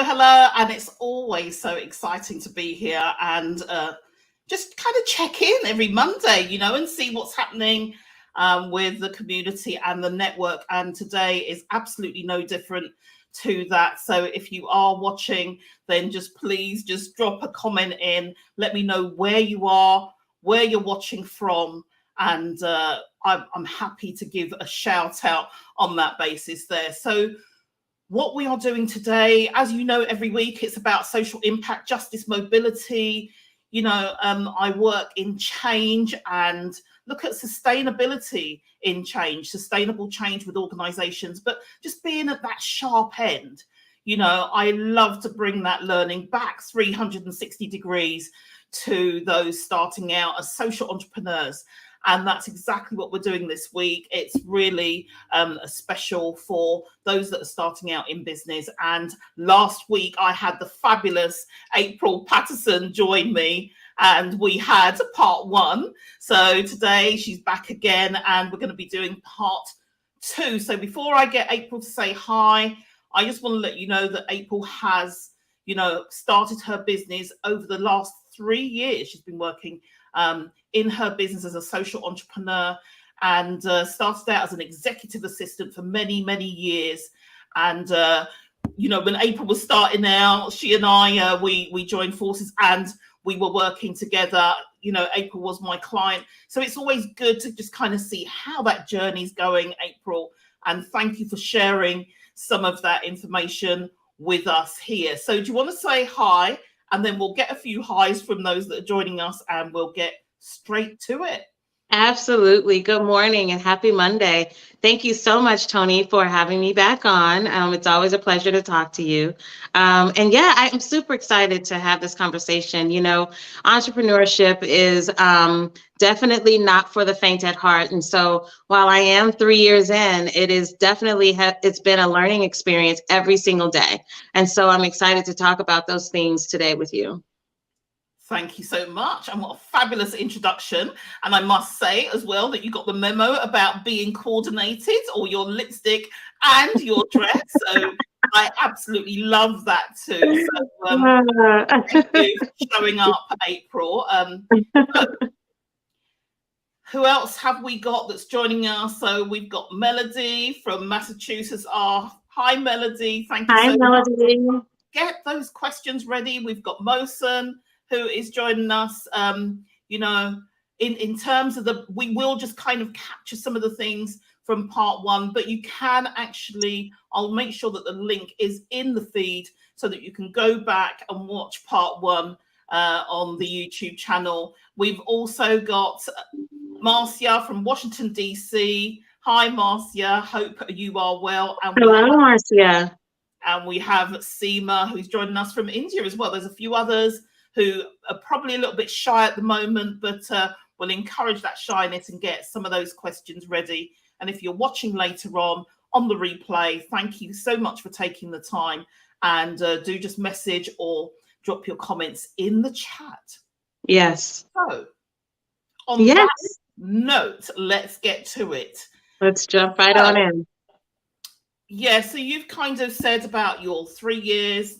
Hello, and it's always so exciting to be here and just kind of check in every Monday, and see what's happening with the community and the network. And today is absolutely no different to that. So if you are watching, then please drop a comment in. Let me know where you are, where you're watching from, and I'm happy to give a shout out on that basis there. So what we are doing today, as you know, every week it's about social impact, justice, mobility. I work in change and look at sustainability in change, sustainable change with organizations, but just being at that sharp end. I love to bring that learning back 360 degrees to those starting out as social entrepreneurs. And that's exactly what we're doing this week. It's really a special for those that are starting out in business. And last week, I had the fabulous April Patterson join me, and we had part 1. So today she's back again, and we're going to be doing part 2. So before I get April to say hi, I just want to let you know that April has, started her business over the last 3 years. She's been working in her business as a social entrepreneur, and started out as an executive assistant for many, many years. And, when April was starting out, she and I, we joined forces and we were working together. April was my client. So it's always good to just kind of see how that journey's going, April. And thank you for sharing some of that information with us here. So do you want to say hi? And then we'll get a few highs from those that are joining us, and we'll get straight to it. Absolutely. Good morning and happy Monday. Thank you so much, Tony, for having me back on. It's always a pleasure to talk to you. And yeah, I'm super excited to have this conversation. Entrepreneurship is definitely not for the faint at heart. And so while I am 3 years in, it is definitely, it's been a learning experience every single day. And so I'm excited to talk about those things today with you. Thank you so much. And what a fabulous introduction. And I must say as well that you got the memo about being coordinated, or your lipstick and your dress. So I absolutely love that too. So thank you for showing up, April. Who else have we got that's joining us? So we've got Melody from Massachusetts. Hi, Melody. Thank you so Melody. much. Get those questions ready. We've got Mosen, who is joining us. In terms of we will just kind of capture some of the things from part 1, but you can actually, I'll make sure that the link is in the feed so that you can go back and watch part 1 on the YouTube channel. We've also got Marcia from Washington, DC. Hi, Marcia. Hope you are well. And hello, Marcia. And we have Seema, who's joining us from India as well. There's a few others who are probably a little bit shy at the moment, but we'll encourage that shyness and get some of those questions ready. And if you're watching later on the replay, thank you so much for taking the time. And do just message or drop your comments in the chat. Yes. So on that note, let's get to it. Let's jump right on in. Yeah, so you've kind of said about your 3 years,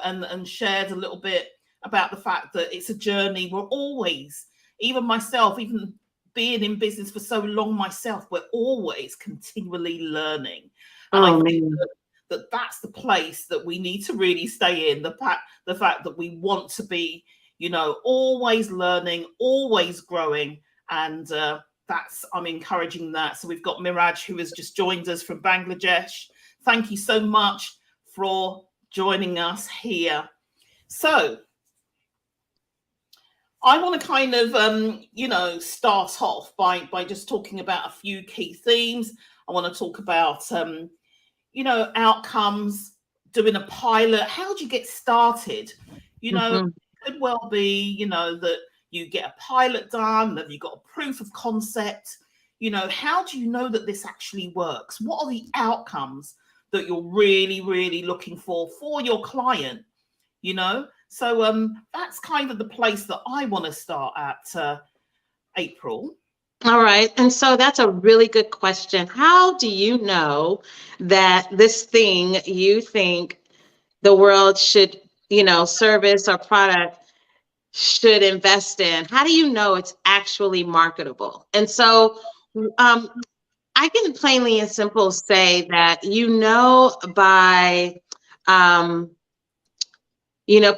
and shared a little bit about the fact that it's a journey. We're always even myself, even being in business for so long myself, we're always continually learning. And I Oh think man. that's the place that we need to really stay in. The fact that we want to be, always learning, always growing. And I'm encouraging that. So we've got Miraj, who has just joined us from Bangladesh. Thank you so much for joining us here. So I want to kind of, start off by just talking about a few key themes. I want to talk about, outcomes, doing a pilot. How do you get started? It could well be, that you get a pilot done, that you've got a proof of concept. How do you know that this actually works? What are the outcomes that you're really, really looking for your client? So that's kind of the place that I want to start at, April. All right. And so that's a really good question. How do you know that this thing you think the world should, service or product should invest in, how do you know it's actually marketable? And so I can plainly and simple say that, by,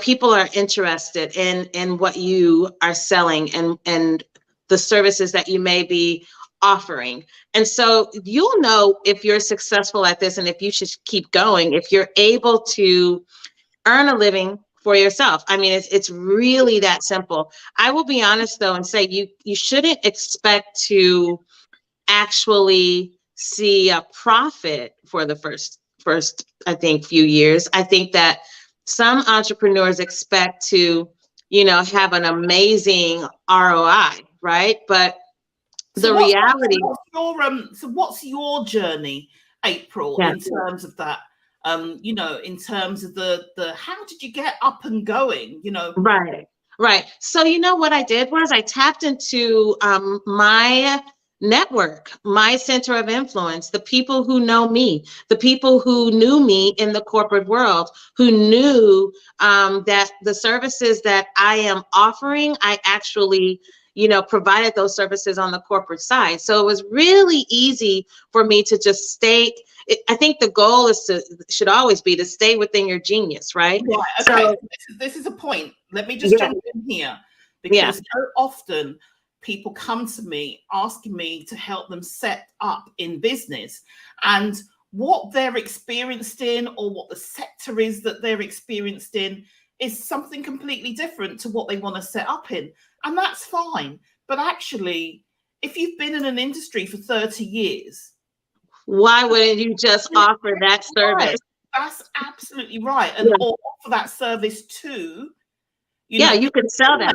people are interested in what you are selling and the services that you may be offering. And so you'll know if you're successful at this and if you should keep going, if you're able to earn a living for yourself. I mean, it's really that simple. I will be honest though and say you shouldn't expect to actually see a profit for the first I think few years. I think that some entrepreneurs expect to have an amazing ROI, right? But the reality. What's your journey, April, Yeah. in terms of that? In terms of the how did you get up and going? Right. So what I did was I tapped into my network, my center of influence, the people who know me, the people who knew me in the corporate world, who knew that the services that I am offering, I actually provided those services on the corporate side. So it was really easy for me to just stay. I think the goal should always be to stay within your genius, right? Right. Okay. So this is a point. Let me just jump in here, because so often people come to me asking me to help them set up in business, and what they're experienced in or what the sector is that they're experienced in is something completely different to what they want to set up in. And that's fine. But actually, if you've been in an industry for 30 years, why wouldn't you just offer that service? Right. That's absolutely right. And or offer that service to, you can sell that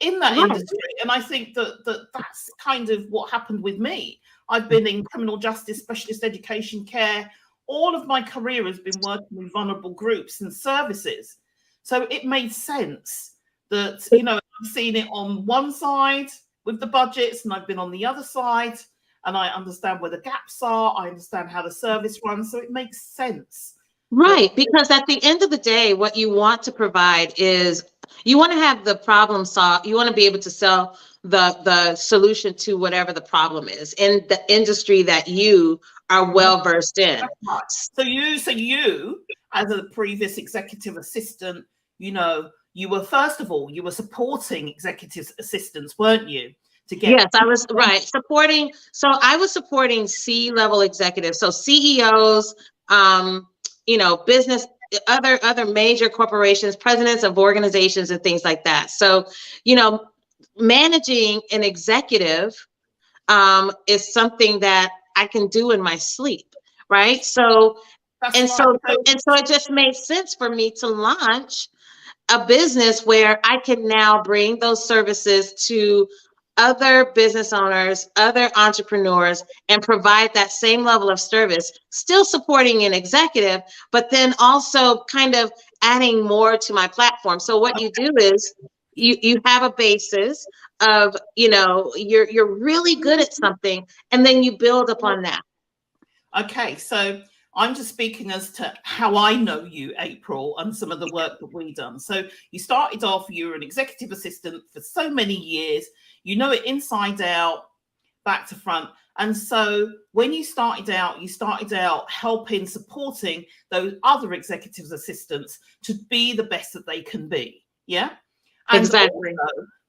in that industry. And I think that's kind of what happened with me. I've been in criminal justice, specialist education, care. All of my career has been working with vulnerable groups and services. So it made sense that, I've seen it on one side with the budgets, and I've been on the other side, and I understand where the gaps are. I understand how the service runs. So it makes sense. Right. Because at the end of the day, what you want to provide is you want to have the problem solved. You want to be able to sell the solution to whatever the problem is in the industry that you are well versed in. Right. So you, as a previous executive assistant, you were, first of all, you were supporting executive assistants, weren't you? Yes, I was supporting. So I was supporting C-level executives, so CEOs, business, other major corporations, presidents of organizations, and things like that. So, managing an executive is something that I can do in my sleep, right? So, so it just made sense for me to launch a business where I can now bring those services to other business owners, other entrepreneurs, and provide that same level of service, still supporting an executive, but then also kind of adding more to my platform. So what you do is you have a basis of, you're really good at something, and then you build upon that. Okay, so I'm just speaking as to how I know you, April, and some of the work that we've done. So you started off, you were an executive assistant for so many years. You know it inside out, back to front. And so when you started out helping, supporting those other executives assistants to be the best that they can be. Yeah. And Exactly.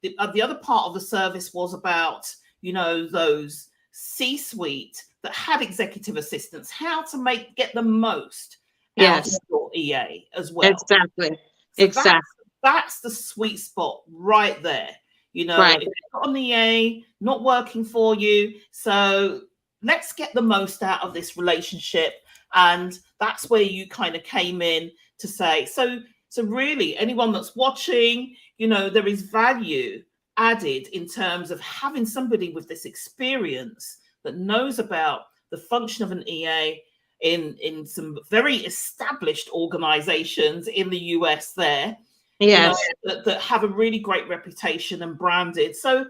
also, the other part of the service was about, those C-suite that had executive assistants, how to get the most out of Yes. your EA as well. Exactly. So Exactly. that's the sweet spot right there. Right. If you've got an EA not working for you, so let's get the most out of this relationship. And that's where you kind of came in to say, so really anyone that's watching, there is value added in terms of having somebody with this experience that knows about the function of an EA in some very established organizations in the US there. Yes. That have a really great reputation and branded. So,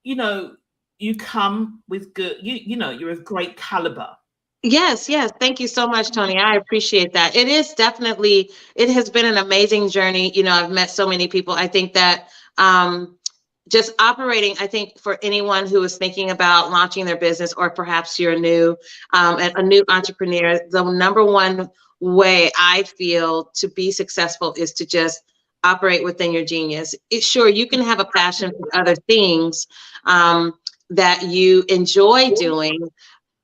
you come with good, you're of great caliber. Yes, yes. Thank you so much, Tony. I appreciate that. It has been an amazing journey. I've met so many people. I think that just operating, I think for anyone who is thinking about launching their business, or perhaps you're a new entrepreneur, the number one way I feel to be successful is to just operate within your genius. Sure, you can have a passion for other things that you enjoy doing,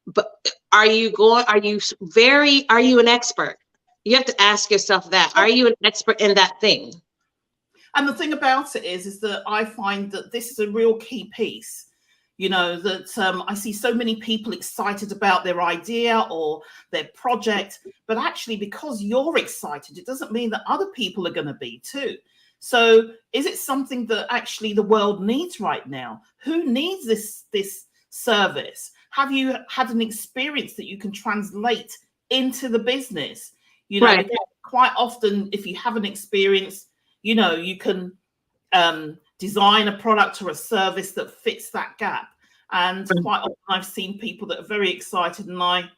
but are you an expert? You have to ask yourself that. Are you an expert in that thing? And the thing about it is that I find that this is a real key piece. That I see so many people excited about their idea or their project, but actually because you're excited, it doesn't mean that other people are going to be too. So is it something that actually the world needs right now? Who needs this service? Have you had an experience that you can translate into the business? Right. Quite often, if you have an experience, you can design a product or a service that fits that gap. And quite often I've seen people that are very excited, and I,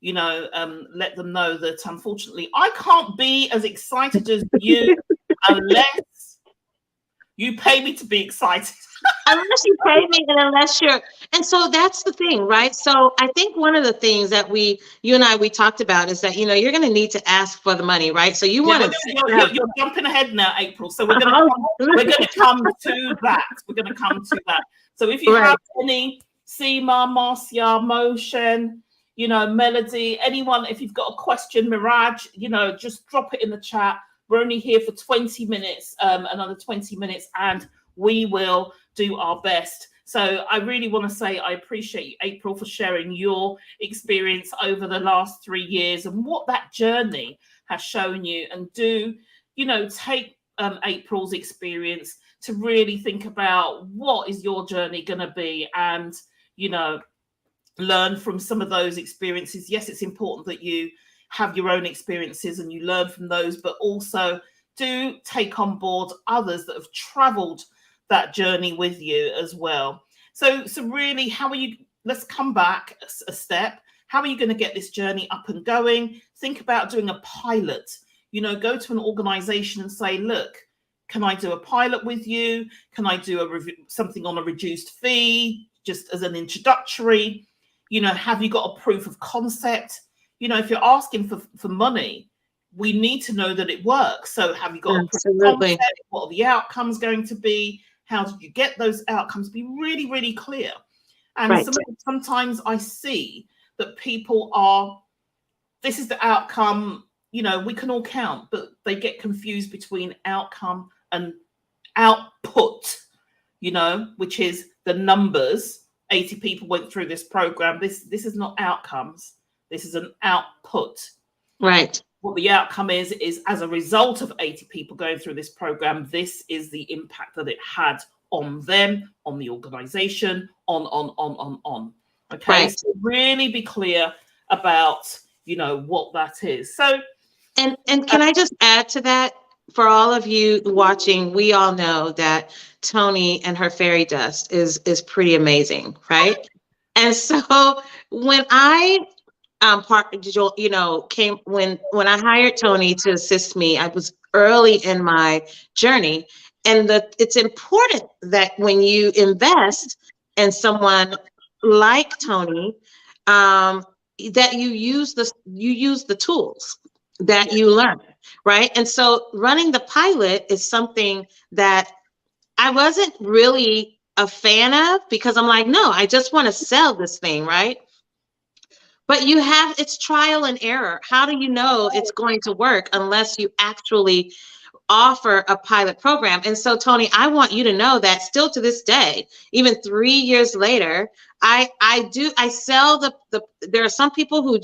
let them know that unfortunately I can't be as excited as you unless you pay me to be excited. Unless you pay me, and so that's the thing, right? So I think one of the things that you and I talked about is that, you're going to need to ask for the money, right? So you want to. You're jumping ahead now, April. So we're going to come to that. We're going to come to that. So if you have any, Seema, Marcia, Motion, Melody, anyone, if you've got a question, Miraj, just drop it in the chat. We're only here for 20 minutes, another 20 minutes, and we will do our best. So I really want to say I appreciate you, April, for sharing your experience over the last 3 years and what that journey has shown you. And take April's experience to really think about what is your journey going to be, and, learn from some of those experiences. Yes, it's important that you have your own experiences and you learn from those, but also do take on board others that have traveled that journey with you as well. So really, let's come back a step. How are you going to get this journey up and going? Think about doing a pilot. Go to an organization and say, look, can I do a pilot with you? Can I do something on a reduced fee, just as an introductory? Have you got a proof of concept? If you're asking for money, we need to know that it works. So have you got a proof of concept? What are the outcomes going to be? How did you get those outcomes? Be really, really clear. And sometimes I see that people this is the outcome, we can all count, but they get confused between outcome and output, which is the numbers. 80 people went through this program. This is not outcomes. This is an output. Right. What the outcome is as a result of 80 people going through this program, this is the impact that it had on them, on the organization, on. Okay. Right. So really be clear about, what that is. So, and can I just add to that? For all of you watching, we all know that Tony and her fairy dust is pretty amazing, right? And so when I when I hired Tony to assist me, I was early in my journey, it's important that when you invest in someone like Tony, that you use the tools that you learn, right? And so running the pilot is something that I wasn't really a fan of, because I'm like, no, I just want to sell this thing, right? But it's trial and error. How do you know it's going to work unless you actually offer a pilot program? And so, Tony, I want you to know that still to this day, even 3 years later, I sell there are some people who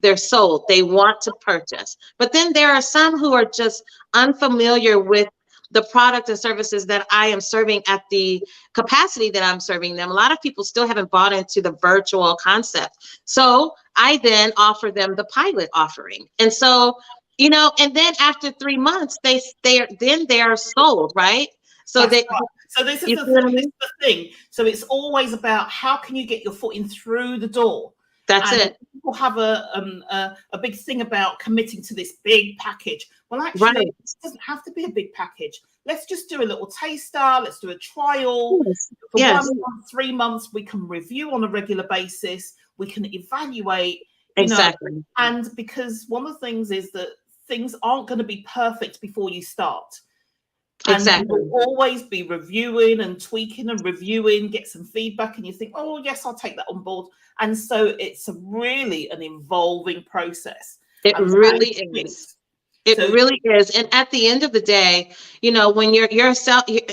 they're sold, they want to purchase, but then there are some who are just unfamiliar with the product and services that I am serving at the capacity that I'm serving them. A lot of people still haven't bought into the virtual concept. So I then offer them the pilot offering. And so, and then after 3 months, they're sold, right? So Right. So this is the thing. So it's always about how can you get your foot in through the door. That's and it. People have a big thing about committing to this big package. Well, actually, It doesn't have to be a big package. Let's just do a little taster. Let's do a trial. For 1 month, 3 months, we can review on a regular basis. We can evaluate. Exactly. And because one of the things is that things aren't going to be perfect before you start. And you'll always be reviewing and tweaking and reviewing, get some feedback, and you think, oh, yes, I'll take that on board. And so it's really an evolving process. It really is. It really is. And at the end of the day, when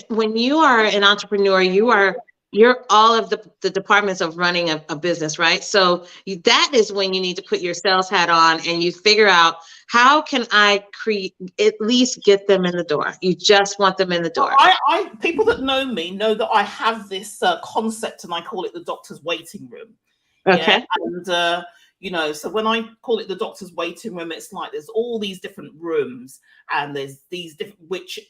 when you are an entrepreneur, you're all of the departments of running a business, right? So that is when you need to put your sales hat on and you figure out, how can I at least get them in the door? You just want them in the door. People that know me know that I have this concept, and I call it the doctor's waiting room. Okay. Yeah? And so when I call it the doctor's waiting room, it's like there's all these different rooms, and there's these different which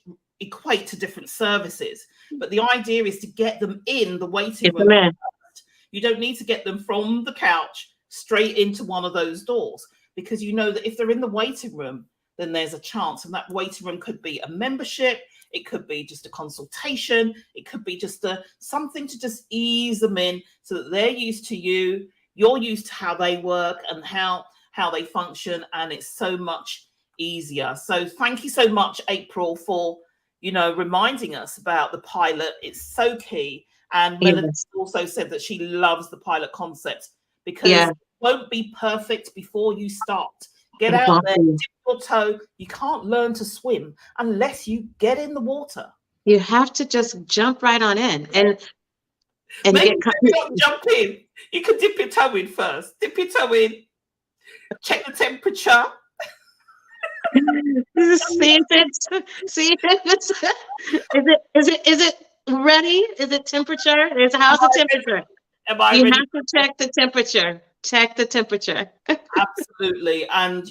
equate to different services. But the idea is to get them in the waiting room first. You don't need to get them from the couch straight into one of those doors, because you know that if they're in the waiting room, then there's a chance. And that waiting room could be a membership. It could be just a consultation. It could be just something to just ease them in so that they're used to you. You're used to how they work and how they function. And it's so much easier. So thank you so much, April, for, reminding us about the pilot. It's so key. And Melanie also said that she loves the pilot concept, because it won't be perfect before you start. Get out there, dip your toe. You can't learn to swim unless you get in the water. You have to just jump right on in and maybe jump in. You can dip your toe in first. Dip your toe in. Check the temperature. See if is it ready? Is it temperature? How's the temperature? You have to check the temperature. Check the temperature. Absolutely. And,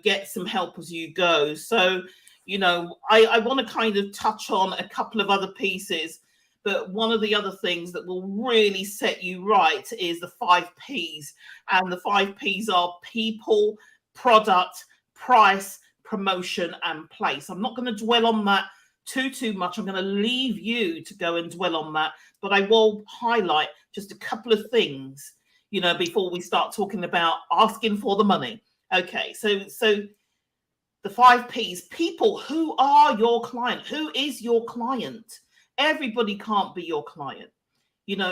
get some help as you go. So, I want to kind of touch on a couple of other pieces, but one of the other things that will really set you right is the 5 Ps. And the 5 Ps are people, product, price, promotion, and place. I'm not going to dwell on that too much. I'm going to leave you to go and dwell on that, but I will highlight just a couple of things, before we start talking about asking for the money. Okay, so the 5 Ps, people. Who are your client? Who is your client? Everybody can't be your client,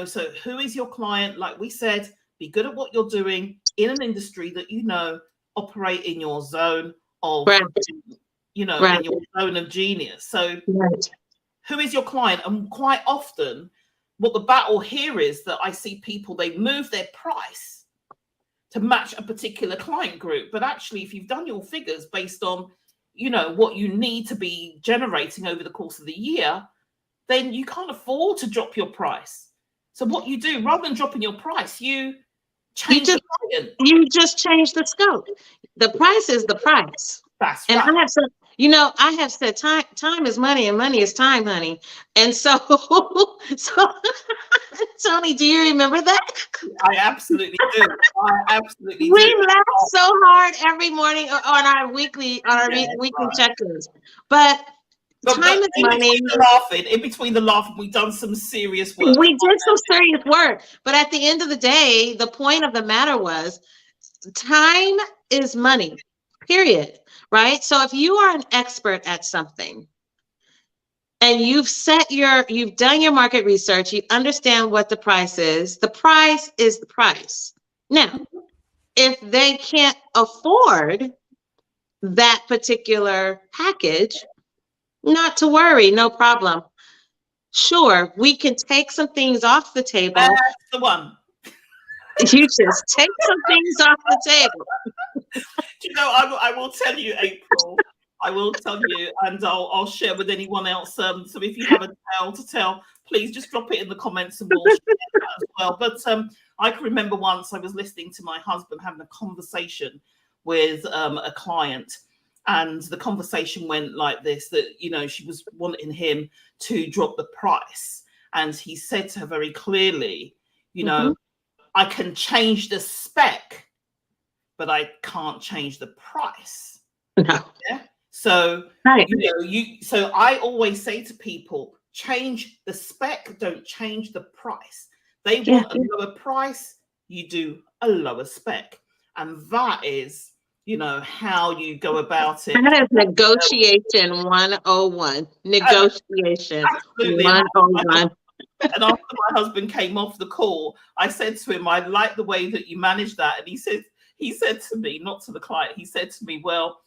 so who is your client? Like we said, be good at what you're doing in an industry that operate in your zone of, in your zone of genius. So who is your client? And quite often, what the battle here is that I see people, they move their price to match a particular client group. But actually, if you've done your figures based on, what you need to be generating over the course of the year, then you can't afford to drop your price. So what you do, rather than dropping your price, you change the client. You just change the scope. The price is the price. That's and right. I have said time is money and money is time, honey. And so Tony, do you remember that? I absolutely do. We laugh so hard every morning on our weekly check-ins. But Time is money. In between the laughing, we've done some serious work. We did some serious work. But at the end of the day, the point of the matter was time is money, period. Right? So if you are an expert at something and you've done your market research, you understand what the price is the price. Now, if they can't afford that particular package, not to worry, no problem. Sure, we can take some things off the table. That's the one. You just take some things off the table. You know, I will tell you, April. I will tell you, and I'll share with anyone else. So if you have a tale to tell, please just drop it in the comments and we'll share that as well. But I can remember once I was listening to my husband having a conversation with a client, and the conversation went like this: that she was wanting him to drop the price, and he said to her very clearly, I can change the spec, but I can't change the price. No. Yeah. So right. So I always say to people, change the spec, don't change the price. They want a lower price, you do a lower spec. And that is, how you go about it. That is negotiation 101. Negotiation 101. And after my husband came off the call, I said to him, I like the way that you managed that. And he said to me, not to the client, he said to me, well,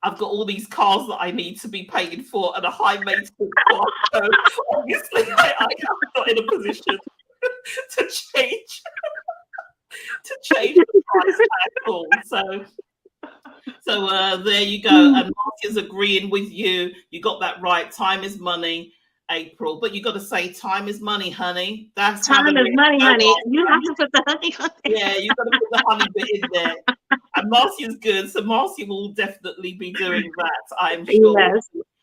I've got all these cars that I need to be paying for and a high maintenance car. So obviously I'm not in a position to change the price at all. So there you go. And Mark is agreeing with you. You got that right. Time is money, April. But you got to say time is money, honey. That's time is money, honey. You have to put the honey on there. Yeah, you got to put the honey bit in there. And Marcia's good, so Marcia will definitely be doing that, I'm sure.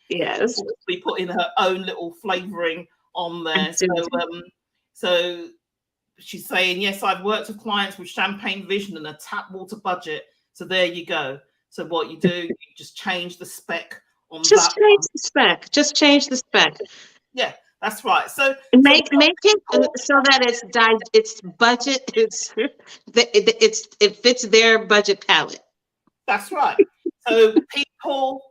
Yes. Be putting her own little flavouring on there. So she's saying, yes, I've worked with clients with champagne vision and a tap water budget. So there you go. So what you do, you just change the spec on that. Just change the spec. Yeah. That's right. So make it so that it's budget. It fits their budget palette. That's right. So people,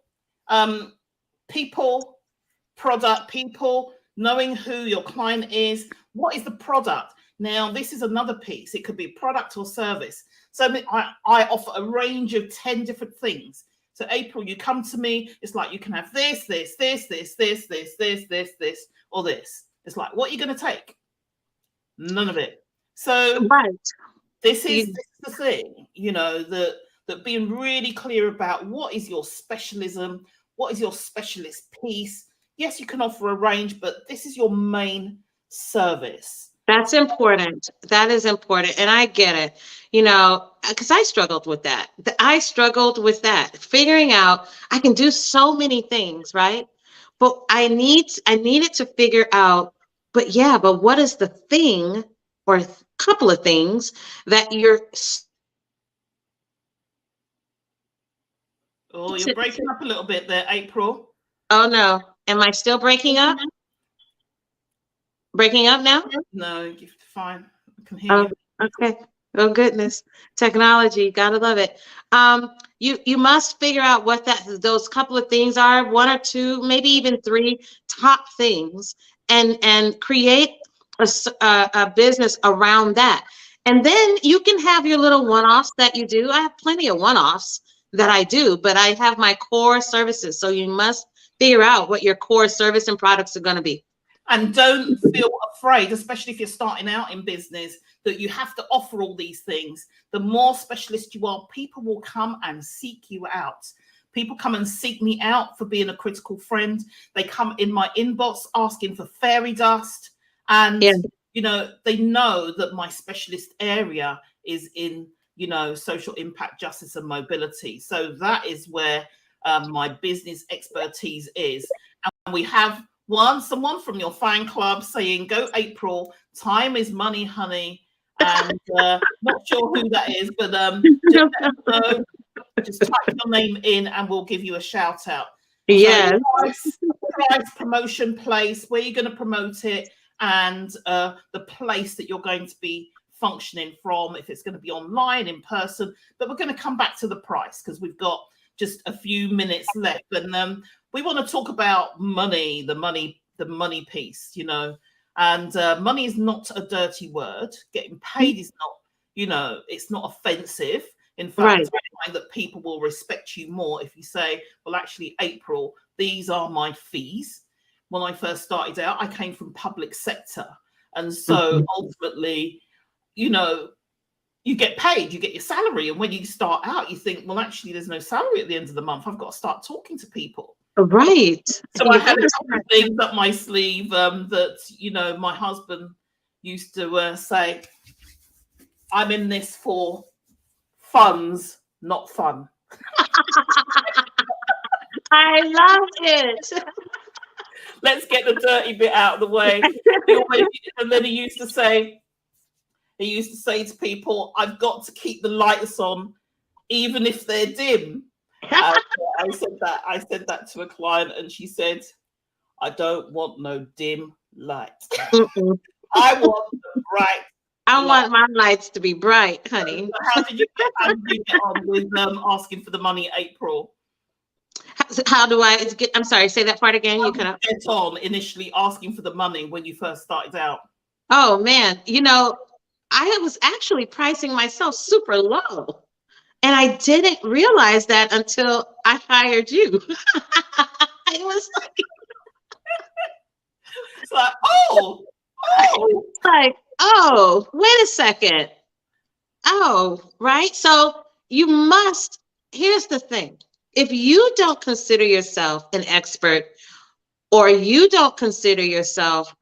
knowing who your client is. What is the product? Now, this is another piece. It could be product or service. So I offer a range of 10 different things. So April, you come to me. It's like you can have this, or this. It's like, what are you going to take? None of it. So this is the thing, that being really clear about what is your specialism, what is your specialist piece. Yes, you can offer a range, but this is your main service. That's important. That is important. And I get it, because I struggled with that. Figuring out I can do so many things, right? But I needed to figure out, but what is the thing or a couple of things that you're. Oh, you're breaking up a little bit there, April. Oh, no. Am I still breaking up? Breaking up now? No, you're fine. I can hear you. Okay. Oh, goodness. Technology. Gotta love it. You must figure out what those couple of things are, one or two, maybe even three top things, and create a business around that. And then you can have your little one-offs that you do. I have plenty of one-offs that I do, but I have my core services. So you must figure out what your core service and products are going to be. And don't feel afraid, especially if you're starting out in business, that you have to offer all these things. The more specialist you are, people will come and seek you out. People come and seek me out for being a critical friend. They come in my inbox asking for fairy dust. And, they know that my specialist area is in, social impact, justice and mobility. So that is where my business expertise is. And we have someone from your fan club saying, go April, time is money, honey. And not sure who that is, but just type your name in and we'll give you a shout out. Yeah. Price, promotion, place, where you're going to promote it, and the place that you're going to be functioning from, if it's going to be online, in person. But we're going to come back to the price because we've got just a few minutes left, and we want to talk about money, the money piece, and money is not a dirty word. Getting paid is not, it's not offensive. In fact, Right. I find that people will respect you more if you say, well, actually, April, these are my fees. When I first started out, I came from public sector. And so ultimately, you get paid, you get your salary. And when you start out, you think, well, actually, there's no salary at the end of the month. I've got to start talking to people. Right. So I had a couple of things up my sleeve that, my husband used to say, I'm in this for funds, not fun. I love it. Let's get the dirty bit out of the way. And then he used to say to people, I've got to keep the lights on, even if they're dim. I said that to a client, and she said, I don't want no dim light. I want the bright. I want my lights to be bright, honey. How did you get on with asking for the money, April? How do I get? I'm sorry, say that part again. How did you get on initially asking for the money when you first started out? Oh man, I was actually pricing myself super low. And I didn't realize that until I hired you. I was like, it's like, oh, wait a second. Oh, right. So here's the thing. If you don't consider yourself an expert, or you don't consider yourself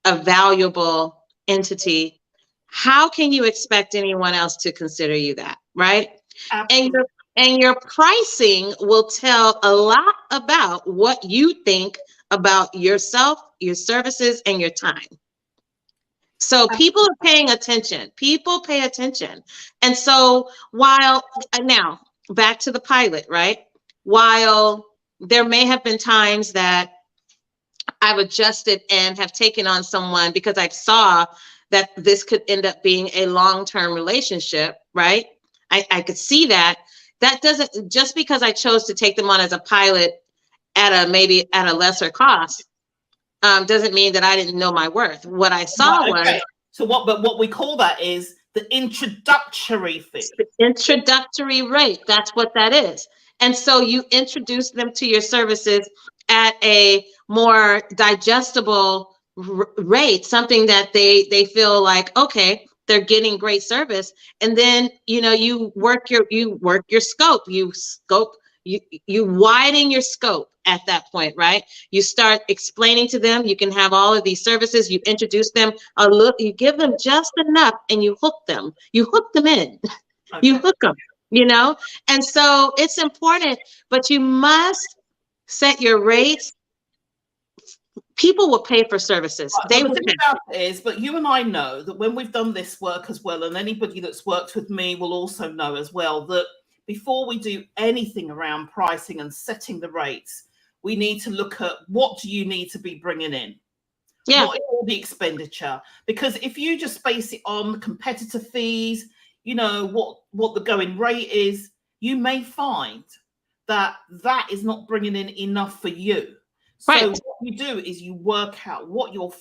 a valuable entity, how can you expect anyone else to consider you that, right? absolutely. And your pricing will tell a lot about what you think about yourself, your services, and your time. So people are paying attention. People pay attention. And so now back to the pilot, right? While there may have been times that I've adjusted and have taken on someone because I saw that this could end up being a long-term relationship, right? I could see that. That doesn't, just because I chose to take them on as a pilot maybe at a lesser cost, doesn't mean that I didn't know my worth. What I saw was. So what we call that is the introductory fee. The introductory rate, that's what that is. And so you introduce them to your services at a more digestible rate, something that they feel like, okay, they're getting great service. And then, you work your scope, you widen your scope at that point, right? You start explaining to them, you can have all of these services, you introduce them a little, you give them just enough, and you hook them in, okay. You hook them, and so it's important, but you must set your rates. People will pay for services. Right, the thing about it is, but you and I know that when we've done this work as well, and anybody that's worked with me will also know as well, that before we do anything around pricing and setting the rates, we need to look at what do you need to be bringing in? Yeah. What is all the expenditure? Because if you just base it on competitor fees, what the going rate is, you may find that is not bringing in enough for you. So right. What you do is you work out what your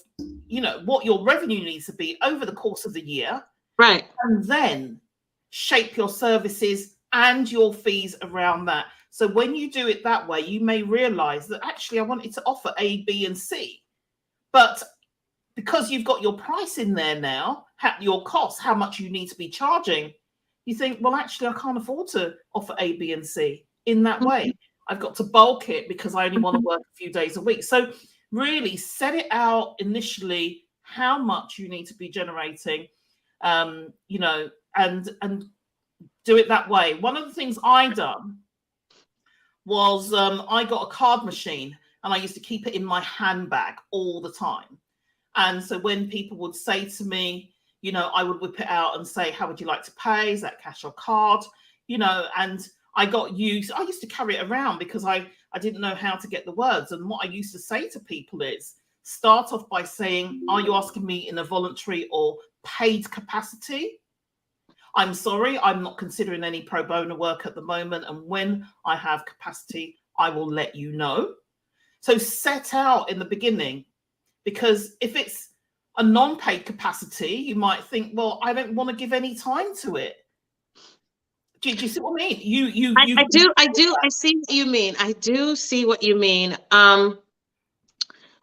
revenue needs to be over the course of the year. Right. And then shape your services and your fees around that. So when you do it that way, you may realize that actually I wanted to offer A, B, and C. But because you've got your price in there now, your costs, how much you need to be charging, you think, well, actually, I can't afford to offer A, B, and C in that way. I've got to bulk it because I only want to work a few days a week. So really set it out initially how much you need to be generating, and do it that way. One of the things I done was I got a card machine, and I used to keep it in my handbag all the time. And so when people would say to me, I would whip it out and say, how would you like to pay? Is that cash or card? And I used to carry it around because I I didn't know how to get the words. And what I used to say to people is, start off by saying, are you asking me in a voluntary or paid capacity? I'm sorry, I'm not considering any pro bono work at the moment. And when I have capacity, I will let you know. So set out in the beginning, because if it's a non-paid capacity, you might think, well, I don't want to give any time to it. Do you see what I mean? I do. I see what you mean. I do see what you mean.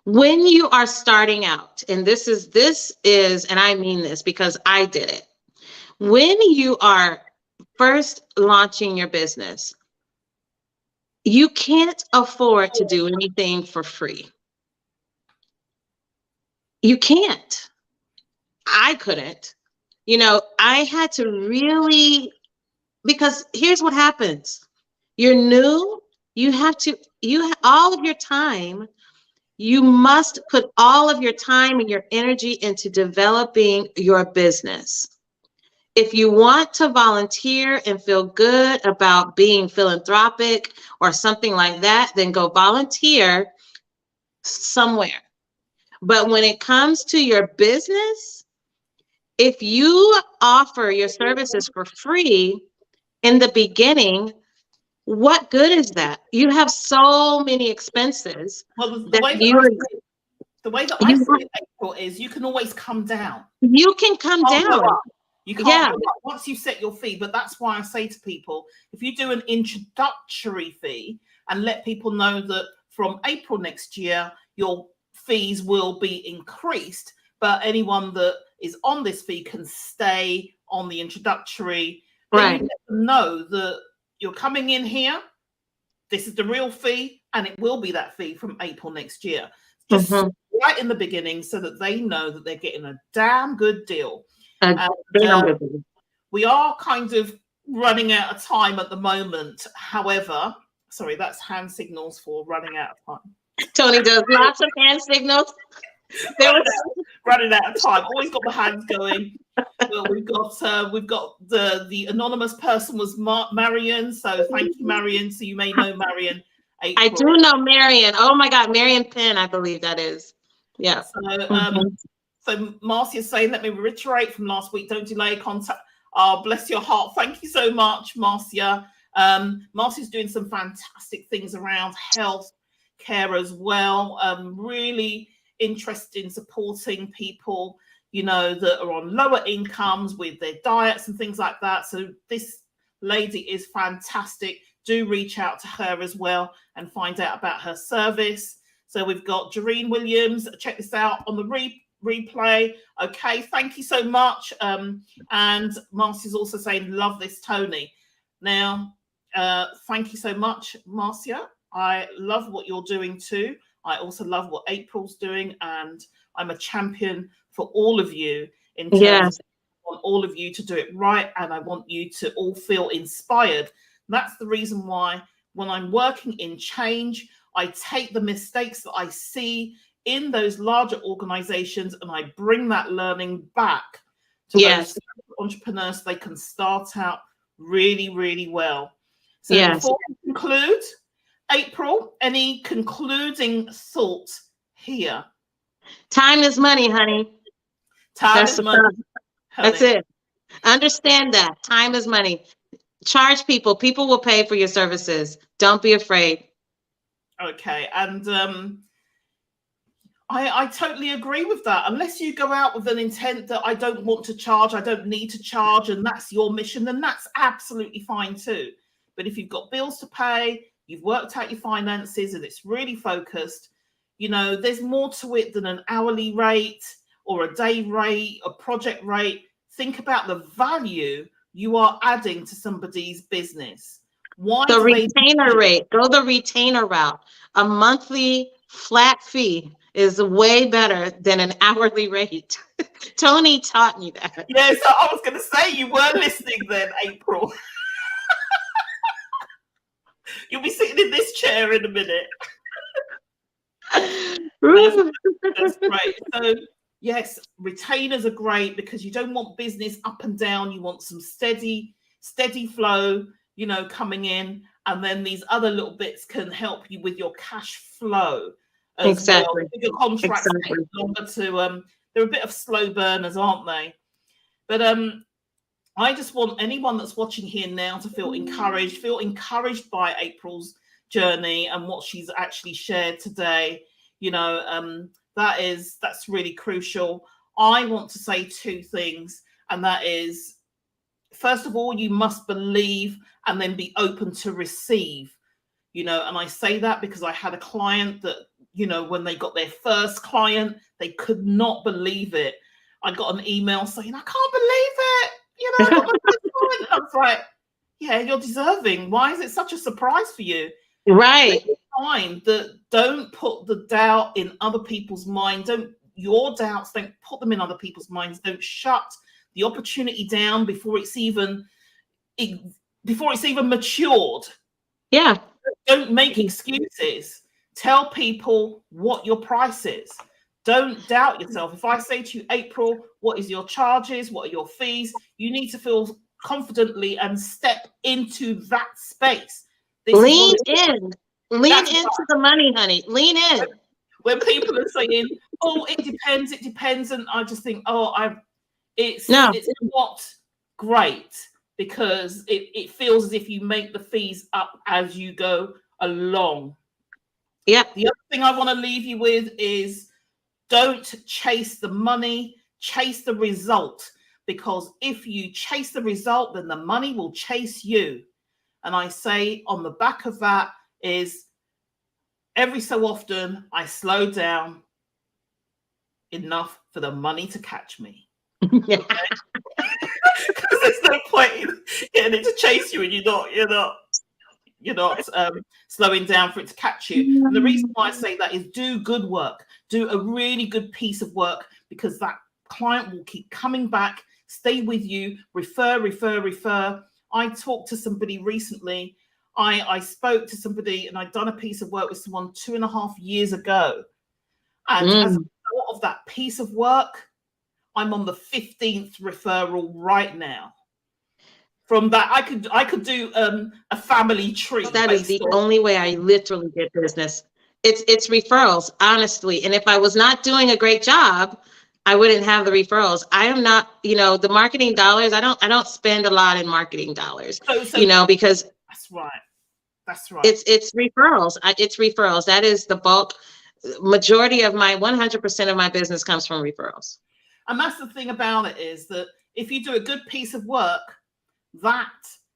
When you are starting out, and this is, and I mean this because I did it. When you are first launching your business, you can't afford to do anything for free. You can't. I couldn't. I had to really, because here's what happens. You're new, all of your time, you must put all of your time and your energy into developing your business. If you want to volunteer and feel good about being philanthropic or something like that, then go volunteer somewhere. But when it comes to your business, if you offer your services for free in the beginning, what good is that? You have so many expenses. Well, the way that I see it, April, is you can always come down. You can come down. You can't go up once you set your fee. But that's why I say to people, if you do an introductory fee and let people know that from April next year, your fees will be increased, but anyone that is on this fee can stay on the introductory. Then you let them know that you're coming in here. This is the real fee, and it will be that fee from April next year. Just right in the beginning, so that they know that they're getting a damn good deal. We are kind of running out of time at the moment. However, sorry, that's hand signals for running out of time. Tony does lots of hand signals. Running out of time. Always got the hands going. Well, we've got the anonymous person was Marion. So thank you, Marion. So you may know Marion. April. I do know Marion. Oh my God, Marion Penn, I believe that is. Yeah. So Marcia's saying, let me reiterate from last week, don't delay contact. Oh, bless your heart. Thank you so much, Marcia. Marcia's doing some fantastic things around health care as well. Really interested in supporting people, that are on lower incomes with their diets and things like that. So this lady is fantastic. Do reach out to her as well and find out about her service. So we've got Jareen Williams. Check this out on the replay. Okay, thank you so much. And Marcia's also saying, love this, Tony. Now, thank you so much, Marcia. I love what you're doing too. I also love what April's doing, and I'm a champion for all of you in terms of I want all of you to do it right, and I want you to all feel inspired. That's the reason why when I'm working in change, I take the mistakes that I see in those larger organizations and I bring that learning back to those entrepreneurs. They can start out really, really well. So before we conclude, April, any concluding thoughts here? Time is money, honey. Time is money. That's it. Understand that. Time is money. Charge people. People will pay for your services. Don't be afraid. Okay. And I totally agree with that. Unless you go out with an intent that I don't want to charge, I don't need to charge, and that's your mission, then that's absolutely fine too. But if you've got bills to pay, you've worked out your finances, and it's really focused, there's more to it than an hourly rate or a day rate, a project rate. Think about the value you are adding to somebody's business. The retainer rate, go the retainer route. A monthly flat fee is way better than an hourly rate. Tony taught me that. Yeah, so I was going to say, you were listening then, April. You'll be sitting in this chair in a minute. That's great. So yes, retainers are great because you don't want business up and down. You want some steady flow, coming in. And then these other little bits can help you with your cash flow as Exactly. well. Your contracts take longer to, they're a bit of slow burners, aren't they? But I just want anyone that's watching here now to feel encouraged by April's journey and what she's actually shared today. You know, that's really crucial. I want to say two things, and that is, first of all, you must believe and then be open to receive. You know, and I say that because I had a client that, you know, when they got their first client, they could not believe it. I got an email saying, I can't believe it. You know, I got my first client. I was like, yeah, you're deserving. Why is it such a surprise for you? Right. Find that, don't put the doubt in other people's minds. Your doubts, don't put them in other people's minds. Don't shut the opportunity down before it's even matured. Yeah. Don't make excuses. Tell people what your price is. Don't doubt yourself. If I say to you, April, what is your charges? What are your fees? You need to feel confidently and step into that space. Lean in. Lean into the money, honey. Lean in. When people are saying, oh, it depends. And I just think, it's not great, because it feels as if you make the fees up as you go along. Yeah. The other thing I want to leave you with is, don't chase the money, chase the result. Because if you chase the result, then the money will chase you. And I say on the back of that is, every so often I slow down enough for the money to catch me. Because there's no point in getting it to chase you and you're not slowing down for it to catch you. And the reason why I say that is, do good work, do a really good piece of work, because that client will keep coming back, stay with you, refer. I talked to somebody recently. I spoke to somebody, and I'd done a piece of work with someone 2.5 years ago. And as a result of that piece of work, I'm on the 15th referral right now. From that, I could do a family tree. That is the only way I literally get business. It's referrals, honestly. And if I was not doing a great job, I wouldn't have the referrals. I am not, the marketing dollars. I don't spend a lot in marketing dollars. So, because that's right. It's referrals. It's referrals. That is the bulk. Majority of my 100% of my business comes from referrals. And that's the thing about it, is that if you do a good piece of work, that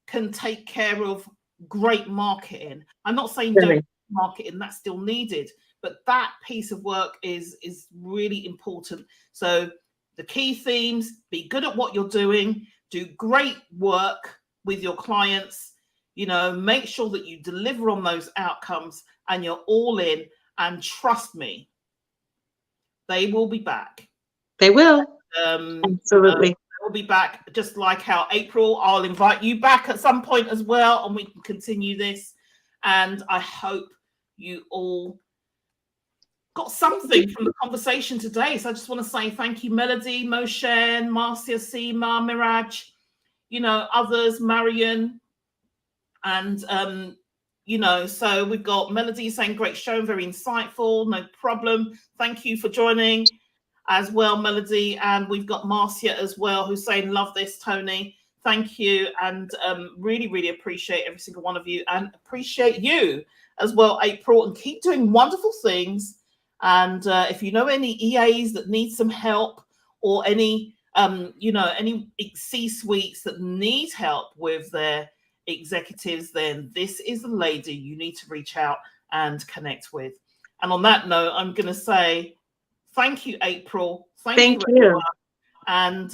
can take care of great marketing. I'm not saying don't marketing, that's still needed, but that piece of work is really important. So the key themes: be good at what you're doing, do great work with your clients, make sure that you deliver on those outcomes, and you're all in. And trust me, they will be back. They will. Absolutely. We'll be back, just like how April, I'll invite you back at some point as well, and we can continue this. And I hope you all got something from the conversation today. So I just want to say thank you, Melody, Moshe, Marcia, Seema, Miraj, others, Marion, and so we've got Melody saying great show, very insightful, no problem. Thank you for joining as well, Melody. And we've got Marcia as well, who's saying, love this, Tony. Thank you. And really, really appreciate every single one of you, and appreciate you as well, April, and keep doing wonderful things. And if you know any EAs that need some help, or any, any C-suites that need help with their executives, then this is the lady you need to reach out and connect with. And on that note, I'm going to say, thank you, April. Thank you. And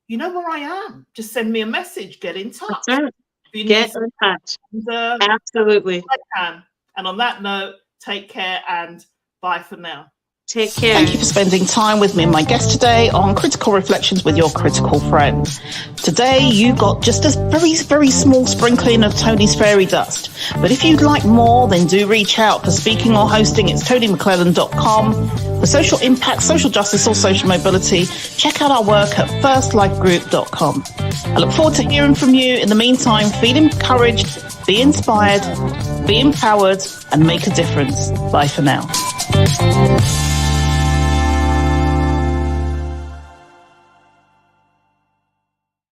you know where I am. Just send me a message. Get in touch. That's right. Get in touch. And, absolutely. I can. And on that note, take care and bye for now. Take care. Thank you for spending time with me and my guest today on Critical Reflections with Your Critical Friend. Today, you got just a very, very small sprinkling of Tony's fairy dust. But if you'd like more, then do reach out. For speaking or hosting, it's TonyMcClellan.com. For social impact, social justice, or social mobility, check out our work at firstlifegroup.com. I look forward to hearing from you. In the meantime, feel encouraged, be inspired, be empowered, and make a difference. Bye for now.